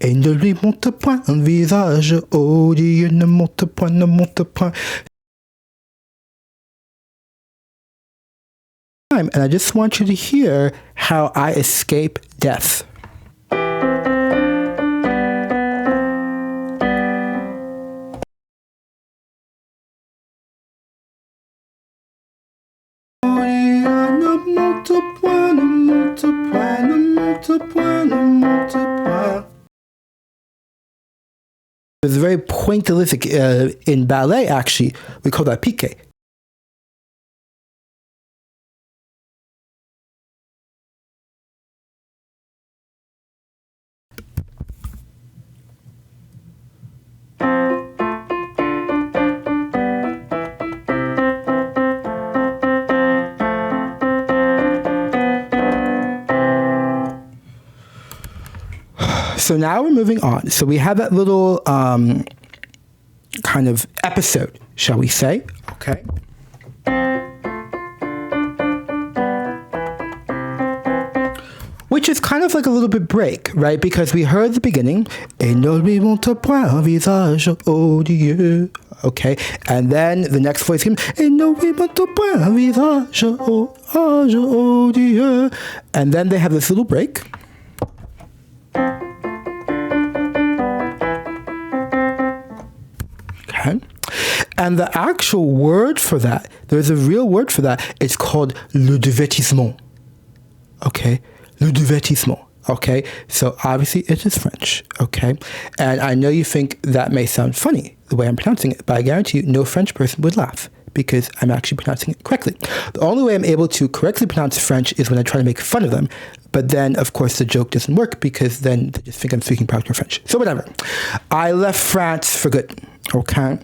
Et ne lui montre point un visage odieux, ne montre point, ne montre point. And I just want you to hear how I escape death. It's very pointillistic in ballet, actually. We call that piqué. So now we're moving on. So we have that little kind of episode, shall we say? Okay. Which is kind of like a little bit break, right? Because we heard the beginning, et ne lui montre point un visage odieux. Okay, and then the next voice came, et ne lui montre point un visage odieux. And then they have this little break. Okay. And the actual word for that, there's a real word for that. It's called le divertissement. Okay. Le divertissement. Okay. So obviously it is French. Okay. And I know you think that may sound funny the way I'm pronouncing it, but I guarantee you no French person would laugh because I'm actually pronouncing it correctly. The only way I'm able to correctly pronounce French is when I try to make fun of them. But then, of course, the joke doesn't work because then they just think I'm speaking practical French. So whatever. I left France for good. Okay.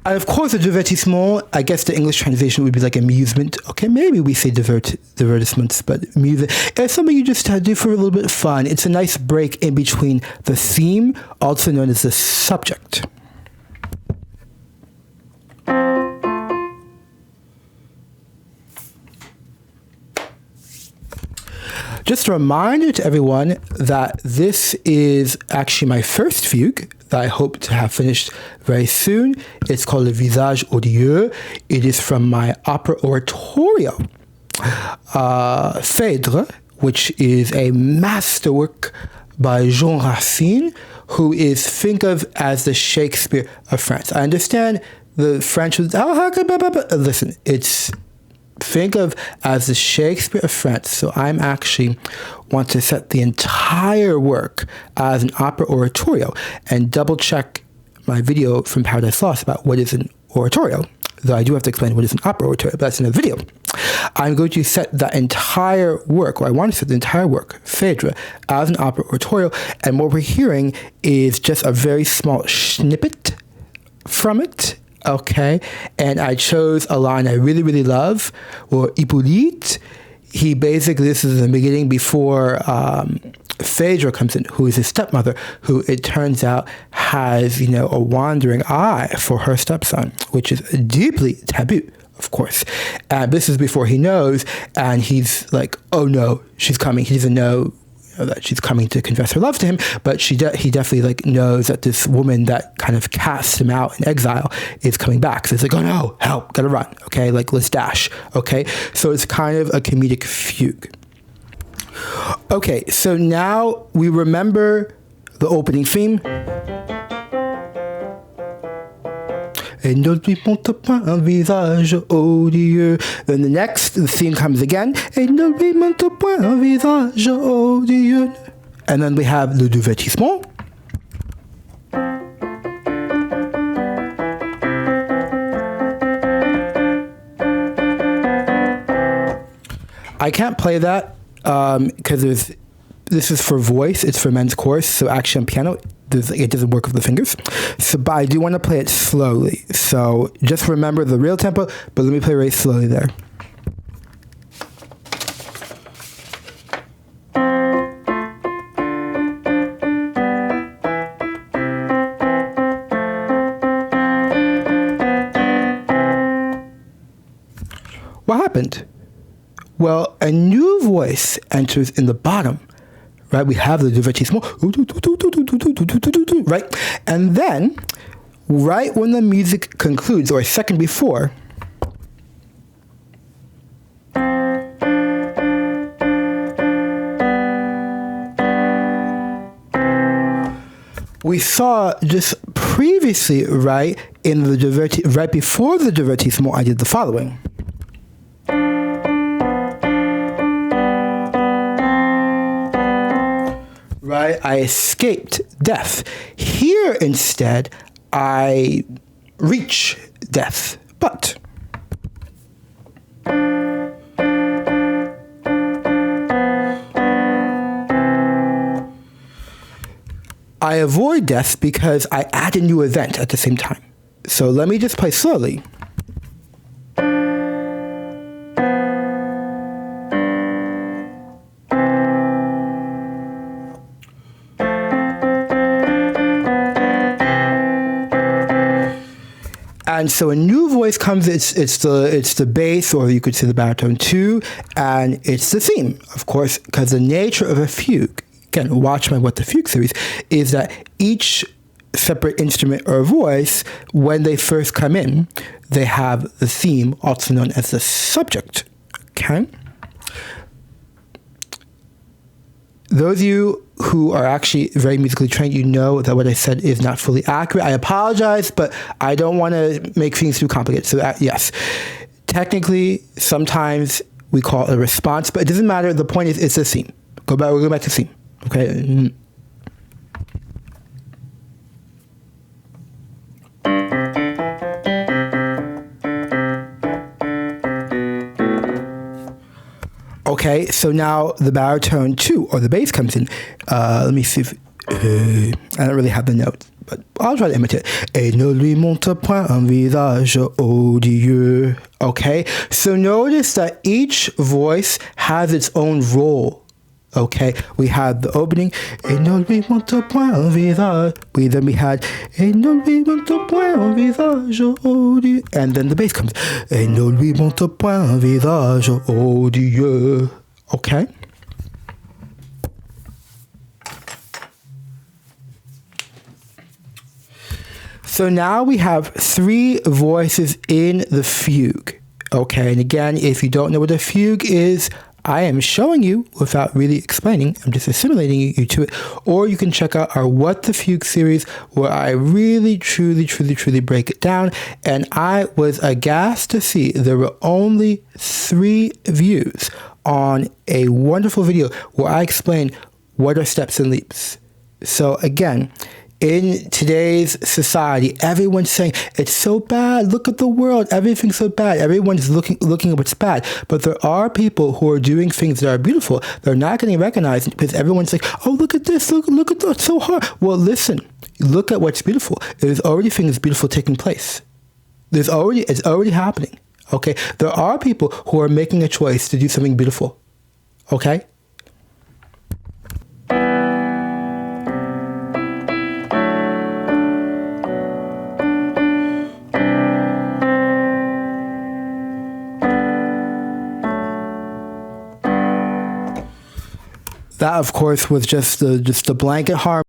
And of course, the divertissement, I guess the English translation would be like amusement. Okay, maybe we say divertissements, but music. It's something you just do for a little bit of fun. It's a nice break in between the theme, also known as the subject. Just a reminder to everyone that this is actually my first fugue that I hope to have finished very soon. It's called the Visage Odieux. It is from my opera-oratorio, Phèdre, which is a masterwork by Jean Racine, who is think of as the Shakespeare of France. I understand the French was, listen, it's think of as the Shakespeare of France. So I'm actually want to set the entire work as an opera-oratorio and double check my video from Paradise Lost about what is an oratorio, though I do have to explain what is an opera-oratorio, but that's in a video. I'm going to set that entire work, or I want to set the entire work, Phèdre, as an opera-oratorio, and what we're hearing is just a very small snippet from it. Okay, and I chose a line I really, really love, or Hippolyte. He basically, this is the beginning before Phèdre comes in, who is his stepmother, who it turns out has, a wandering eye for her stepson, which is deeply taboo, of course. And this is before he knows, and he's like, oh no, she's coming. He doesn't know that she's coming to confess her love to him, but he definitely knows that this woman that kind of cast him out in exile is coming back. So it's like, oh no, help, gotta run. Okay, let's dash. Okay, so it's kind of a comedic fugue. Okay, so now we remember the opening theme. Et ne lui montre point un visage odieux. Then the theme comes again. Et ne lui montre point un visage odieux. And then we have le divertissement. I can't play that because this is for voice. It's for men's chorus. So actually on piano, it doesn't work with the fingers. So, but I do want to play it slowly. So just remember the real tempo, but let me play very slowly there. What happened? Well, a new voice enters in the bottom, right? We have the divertissement, right? And then, right when the music concludes, or a second before, we saw just previously, right, in the right before the divertissement, I did the following. Right, I escaped death. Here, instead, I reach death. But I avoid death because I add a new event at the same time. So let me just play slowly. And so a new voice comes, it's the bass, or you could say the baritone too, and it's the theme, of course, because the nature of a fugue, again, watch my What the Fugue series, is that each separate instrument or voice, when they first come in, they have the theme, also known as the subject, okay? Those of you who are actually very musically trained, you know that what I said is not fully accurate. I apologize, but I don't want to make things too complicated. So yes, technically, sometimes we call it a response, but it doesn't matter. The point is, it's a theme. We'll go back to theme, okay? Okay, so now the baritone 2, or the bass comes in. Let me see if... I don't really have the notes, but I'll try to imitate. Et ne lui montre point un visage odieux. Okay, so notice that each voice has its own role. Okay, we had the opening, et ne lui montre point un visage. Then we had, et ne lui montre point un visage odieux. And then the bass comes, et ne lui montre point un visage odieux. Okay? So now we have 3 voices in the fugue. Okay, and again, if you don't know what a fugue is, I am showing you without really explaining. I'm just assimilating you to it. Or you can check out our What the Fugue series, where I really, truly break it down. And I was aghast to see there were only 3 views on a wonderful video where I explain what are steps and leaps. So again, in today's society, everyone's saying, it's so bad, look at the world, everything's so bad, everyone's looking at what's bad. But there are people who are doing things that are beautiful. They're not getting recognized because everyone's like, oh, look at this, look at that, it's so hard. Well, listen, look at what's beautiful. There's already things beautiful taking place. It's already happening, okay? There are people who are making a choice to do something beautiful, okay? That, of course, was just the blanket harmony.